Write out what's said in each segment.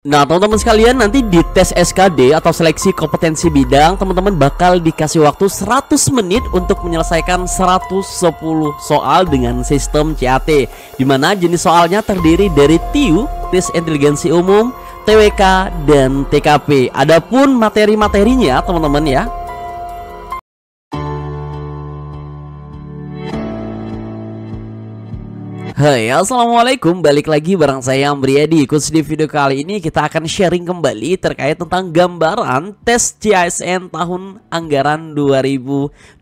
Nah, teman-teman sekalian, nanti di tes SKD atau seleksi kompetensi bidang, teman-teman bakal dikasih waktu 100 menit untuk menyelesaikan 110 soal dengan sistem CAT, dimana jenis soalnya terdiri dari TIU, tes inteligensi umum, TWK, dan TKP. Adapun materi-materinya, teman-teman ya, hai, assalamualaikum, balik lagi bareng saya Amriyadi. Khusus di video kali ini kita akan sharing kembali terkait tentang gambaran tes CASN tahun anggaran 2024.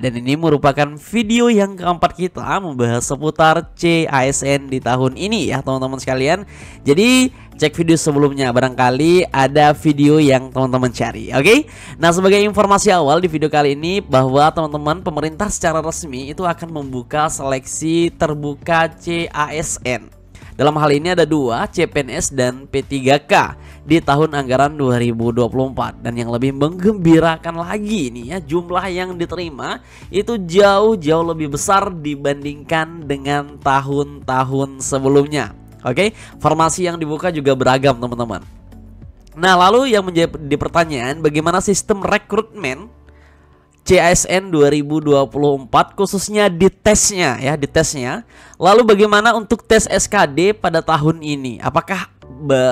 Dan ini merupakan video yang keempat kita membahas seputar CASN di tahun ini ya teman-teman sekalian. Jadi cek video sebelumnya, barangkali ada video yang teman-teman cari. Oke? Nah, sebagai informasi awal di video kali ini bahwa teman-teman, pemerintah secara resmi itu akan membuka seleksi terbuka CASN. Dalam hal ini ada dua, CPNS dan P3K di tahun anggaran 2024. Dan yang lebih menggembirakan lagi ini ya, jumlah yang diterima itu jauh-jauh lebih besar dibandingkan dengan tahun-tahun sebelumnya. Oke, formasi yang dibuka juga beragam teman-teman. Nah, lalu yang menjadi pertanyaan, bagaimana sistem rekrutmen CASN 2024 khususnya di tesnya ya, di tesnya. Lalu bagaimana untuk tes SKD pada tahun ini? Apakah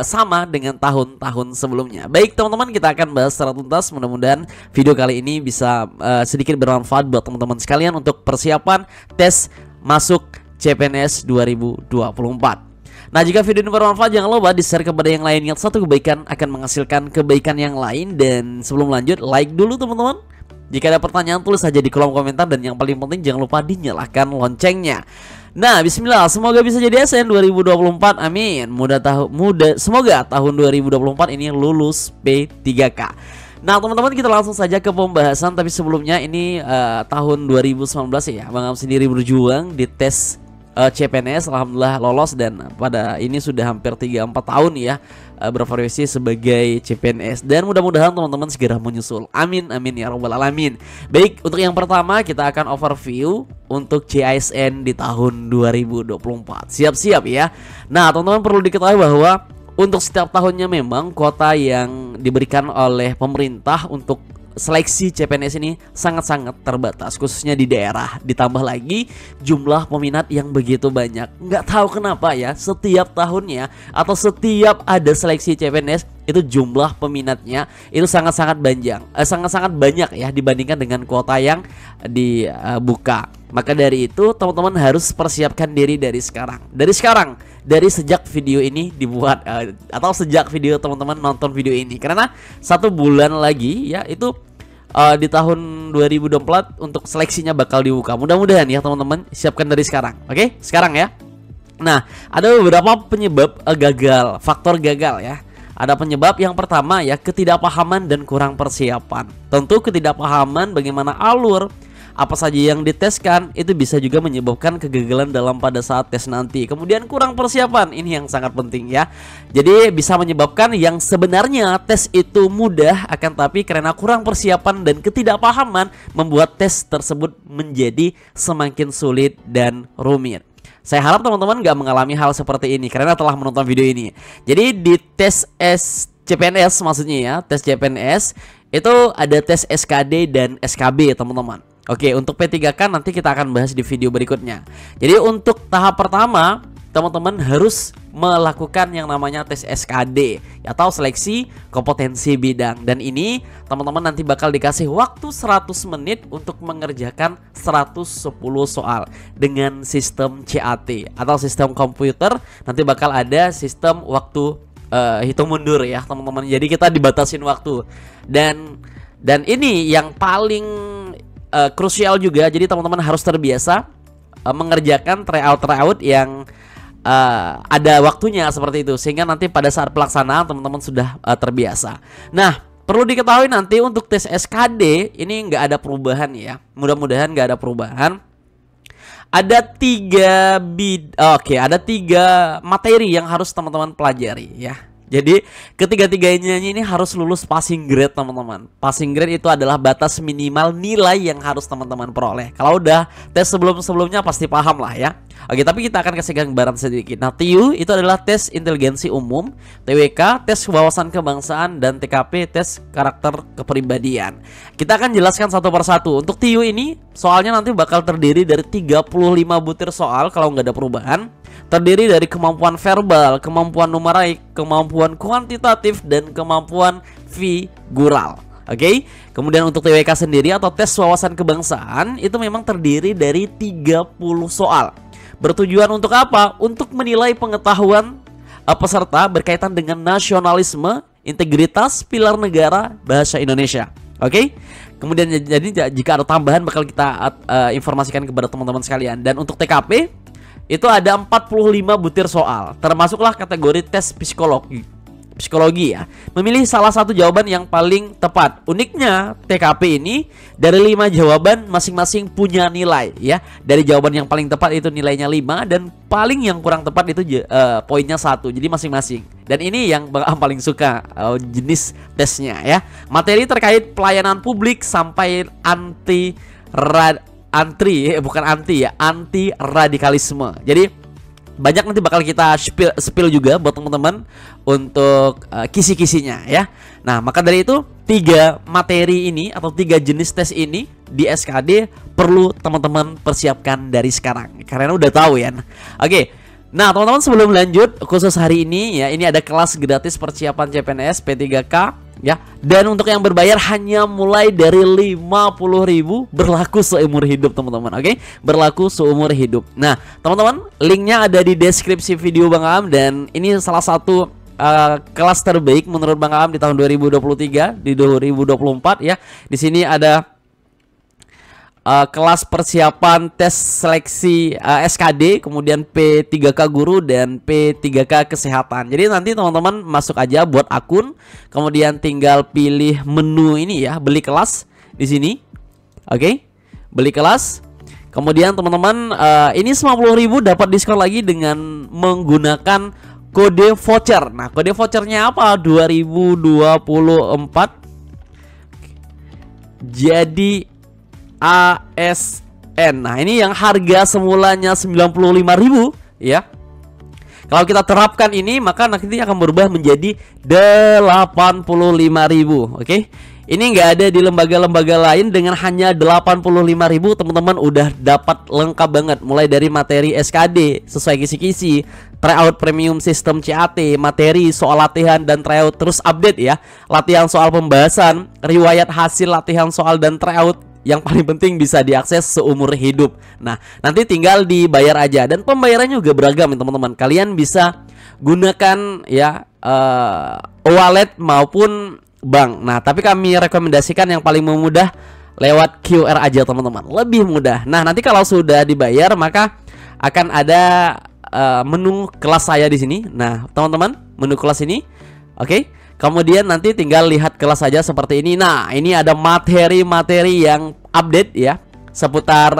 sama dengan tahun-tahun sebelumnya? Baik teman-teman, kita akan bahas secara tuntas. Mudah-mudahan video kali ini bisa sedikit bermanfaat buat teman-teman sekalian untuk persiapan tes masuk CPNS 2024. Nah, jika video ini bermanfaat, jangan lupa di-share kepada yang lain. Yang satu kebaikan akan menghasilkan kebaikan yang lain. Dan sebelum lanjut, like dulu teman-teman. Jika ada pertanyaan, tulis saja di kolom komentar. Dan yang paling penting, jangan lupa dinyalakan loncengnya. Nah, bismillah, semoga bisa jadi ASN 2024. Amin. Semoga tahun 2024 ini lulus P3K. Nah, teman-teman, kita langsung saja ke pembahasan. Tapi sebelumnya ini tahun 2019 ya, Bang Am sendiri berjuang di tes CPNS, alhamdulillah lolos, dan pada ini sudah hampir 3-4 tahun ya berprofesi sebagai CPNS, dan mudah-mudahan teman-teman segera menyusul. Amin amin ya rabbal alamin. Baik, untuk yang pertama kita akan overview untuk CASN di tahun 2024. Siap-siap ya. Nah, teman-teman perlu diketahui bahwa untuk setiap tahunnya memang kuota yang diberikan oleh pemerintah untuk seleksi CPNS ini sangat-sangat terbatas, khususnya di daerah. Ditambah lagi jumlah peminat yang begitu banyak. Nggak tahu kenapa ya, setiap tahunnya atau setiap ada seleksi CPNS itu jumlah peminatnya itu sangat-sangat banyak ya dibandingkan dengan kuota yang dibuka. Maka dari itu teman-teman harus persiapkan diri dari sekarang. Dari sejak video ini dibuat atau sejak video teman-teman nonton video ini, karena 1 bulan lagi ya itu di tahun 2024 untuk seleksinya bakal dibuka. Mudah-mudahan ya teman-teman siapkan dari sekarang. Oke, sekarang ya. Nah, ada beberapa penyebab faktor gagal ya. Ada penyebab yang pertama ya, ketidakpahaman dan kurang persiapan. Tentu ketidakpahaman bagaimana alur apa saja yang diteskan itu bisa juga menyebabkan kegagalan dalam pada saat tes nanti. Kemudian kurang persiapan, ini yang sangat penting ya. Jadi bisa menyebabkan yang sebenarnya tes itu mudah, akan tapi karena kurang persiapan dan ketidakpahaman membuat tes tersebut menjadi semakin sulit dan rumit. Saya harap teman-teman gak mengalami hal seperti ini karena telah menonton video ini. Jadi di tes CPNS maksudnya ya, tes CPNS itu ada tes SKD dan SKB teman-teman. Oke, untuk P3K nanti kita akan bahas di video berikutnya. Jadi untuk tahap pertama, teman-teman harus melakukan yang namanya tes SKD atau seleksi kompetensi bidang. Dan ini teman-teman nanti bakal dikasih waktu 100 menit untuk mengerjakan 110 soal dengan sistem CAT atau sistem komputer. Nanti bakal ada sistem waktu hitung mundur ya teman-teman. Jadi kita dibatasin waktu. Dan ini yang paling krusial juga, jadi teman-teman harus terbiasa mengerjakan tryout yang ada waktunya seperti itu, sehingga nanti pada saat pelaksanaan teman-teman sudah terbiasa. Nah, perlu diketahui nanti untuk tes SKD ini nggak ada perubahan ya, mudah-mudahan nggak ada perubahan. Ada 3 materi yang harus teman-teman pelajari ya. Jadi ketiga-tiganya ini harus lulus passing grade teman-teman. Passing grade itu adalah batas minimal nilai yang harus teman-teman peroleh. Kalau udah tes sebelum-sebelumnya pasti paham lah ya. Oke, tapi kita akan kasih gambaran sedikit. Nah, TIU itu adalah tes inteligensi umum, TWK tes wawasan kebangsaan, dan TKP tes karakter kepribadian. Kita akan jelaskan satu persatu. Untuk TIU ini soalnya nanti bakal terdiri dari 35 butir soal kalau nggak ada perubahan. Terdiri dari kemampuan verbal, kemampuan numerik, kemampuan kuantitatif, dan kemampuan figural. Oke. Kemudian untuk TWK sendiri atau tes wawasan kebangsaan itu memang terdiri dari 30 soal. Bertujuan untuk apa? Untuk menilai pengetahuan peserta berkaitan dengan nasionalisme, integritas, pilar negara, bahasa Indonesia. Oke. Kemudian jadi jika ada tambahan bakal kita informasikan kepada teman-teman sekalian. Dan untuk TKP itu ada 45 butir soal, termasuklah kategori tes psikologi ya. Memilih salah satu jawaban yang paling tepat. Uniknya TKP ini dari 5 jawaban masing-masing punya nilai ya. Dari jawaban yang paling tepat itu nilainya 5 dan paling yang kurang tepat itu poinnya 1. Jadi masing-masing. Dan ini yang paling suka jenis tesnya ya. Materi terkait pelayanan publik sampai anti radikalisme. Jadi banyak nanti bakal kita spill juga buat teman-teman untuk kisi-kisinya ya. Nah, maka dari itu 3 materi ini atau 3 jenis tes ini di SKD perlu teman-teman persiapkan dari sekarang karena udah tahu ya. Oke. Nah, teman-teman sebelum lanjut khusus hari ini ya, ini ada kelas gratis persiapan CPNS P3K ya. Dan untuk yang berbayar hanya mulai dari 50.000, berlaku seumur hidup teman-teman. Oke, berlaku seumur hidup. Nah, teman-teman, linknya ada di deskripsi video Bang Am. Dan ini salah satu kelas terbaik menurut Bang Am di tahun 2023, di 2024 ya. Di sini ada kelas persiapan tes seleksi SKD, kemudian P3K guru dan P3K kesehatan. Jadi nanti teman-teman masuk aja buat akun, kemudian tinggal pilih menu ini ya, beli kelas di sini. Oke, beli kelas. Kemudian teman-teman ini 50.000 dapat diskon lagi dengan menggunakan kode voucher. Nah, kode vouchernya apa? 2024. Jadi ASN. Nah, ini yang harga semulanya 95.000 ya. Kalau kita terapkan ini maka nanti akan berubah menjadi 85.000. Oke. Ini nggak ada di lembaga-lembaga lain. Dengan hanya 85.000 teman-teman udah dapat lengkap banget, mulai dari materi SKD sesuai kisi-kisi, tryout premium sistem CAT, materi soal latihan dan tryout, terus update ya, latihan soal pembahasan, riwayat hasil latihan soal dan tryout. Yang paling penting bisa diakses seumur hidup. Nah, nanti tinggal dibayar aja. Dan pembayarannya juga beragam teman-teman. Kalian bisa gunakan ya wallet maupun bank. Nah, tapi kami rekomendasikan yang paling mudah lewat QR aja teman-teman. Lebih mudah. Nah, nanti kalau sudah dibayar maka akan ada menu kelas saya di sini. Nah, teman-teman, menu kelas ini. Oke. Kemudian nanti tinggal lihat kelas saja seperti ini. Nah, ini ada materi-materi yang update ya seputar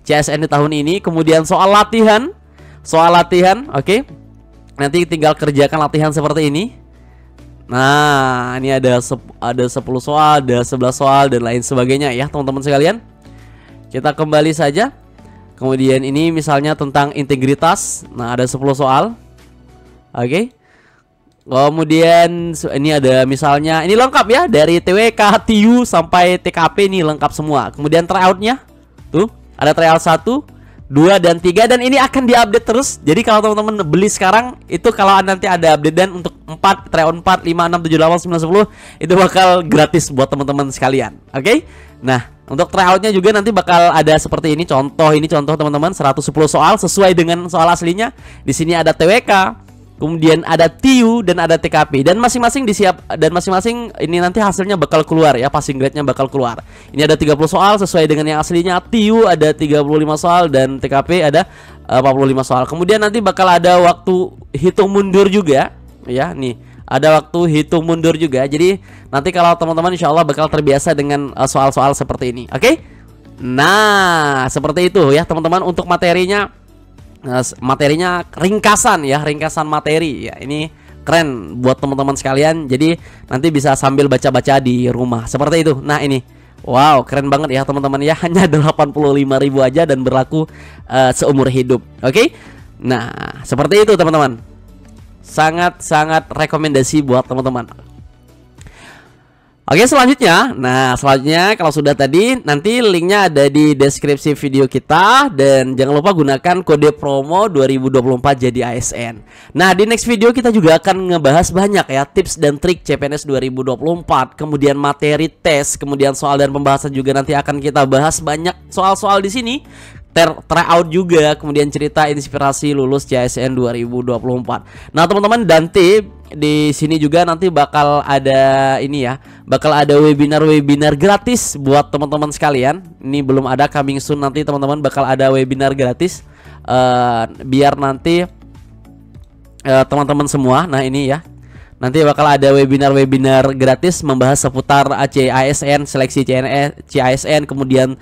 CSN di tahun ini. Kemudian soal latihan, oke. Nanti tinggal kerjakan latihan seperti ini. Nah, ini ada 10 soal, ada 11 soal dan lain sebagainya ya, teman-teman sekalian. Kita kembali saja. Kemudian ini misalnya tentang integritas. Nah, ada 10 soal. Oke. Kemudian ini ada misalnya, ini lengkap ya, dari TWK, TIU sampai TKP ini lengkap semua. Kemudian tryoutnya tuh ada tryout 1, 2 dan 3 dan ini akan diupdate terus. Jadi kalau teman-teman beli sekarang itu kalau nanti ada update dan untuk 4, tryout 4, 5, 6, 7, 8, 9, 10 itu bakal gratis buat teman-teman sekalian. Oke? Nah, untuk tryoutnya juga nanti bakal ada seperti ini. Ini contoh teman-teman, 110 soal sesuai dengan soal aslinya. Di sini ada TWK, kemudian ada TIU dan ada TKP, dan masing-masing ini nanti hasilnya bakal keluar ya, passing grade-nya bakal keluar. Ini ada 30 soal sesuai dengan yang aslinya, TIU ada 35 soal dan TKP ada 45 soal. Kemudian nanti bakal ada waktu hitung mundur juga ya, nih ada waktu hitung mundur juga. Jadi nanti kalau teman-teman insya Allah bakal terbiasa dengan soal-soal seperti ini. Oke? Nah, seperti itu ya teman-teman untuk materinya. Materinya ringkasan ya, ringkasan materi ya. Ini keren buat teman-teman sekalian. Jadi nanti bisa sambil baca-baca di rumah seperti itu. Nah ini, wow keren banget ya teman-teman ya. Hanya 85.000 aja dan berlaku seumur hidup. Oke. Nah seperti itu teman-teman. Sangat-sangat rekomendasi buat teman-teman. Oke selanjutnya, nah selanjutnya kalau sudah tadi nanti linknya ada di deskripsi video kita. Dan jangan lupa gunakan kode promo 2024 jadi ASN. Nah di next video kita juga akan ngebahas banyak ya tips dan trik CPNS 2024. Kemudian materi tes, kemudian soal dan pembahasan juga nanti akan kita bahas banyak soal-soal di sini. Tryout juga, kemudian cerita inspirasi lulus CASN 2024. Nah teman-teman, nanti di sini juga nanti bakal ada ini ya, bakal ada webinar gratis buat teman-teman sekalian. Ini belum ada, coming soon nanti teman-teman bakal ada webinar gratis biar nanti teman-teman semua. Nah ini ya, nanti bakal ada webinar gratis membahas seputar CASN, seleksi CASN, kemudian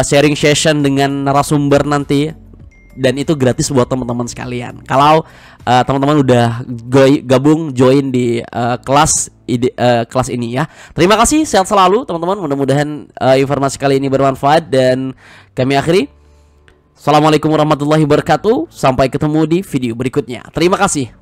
sharing session dengan narasumber nanti. Dan itu gratis buat teman-teman sekalian. Kalau teman-teman udah gabung join di kelas ini ya. Terima kasih, sehat selalu teman-teman. Mudah-mudahan informasi kali ini bermanfaat dan kami akhiri. Assalamualaikum warahmatullahi wabarakatuh. Sampai ketemu di video berikutnya. Terima kasih.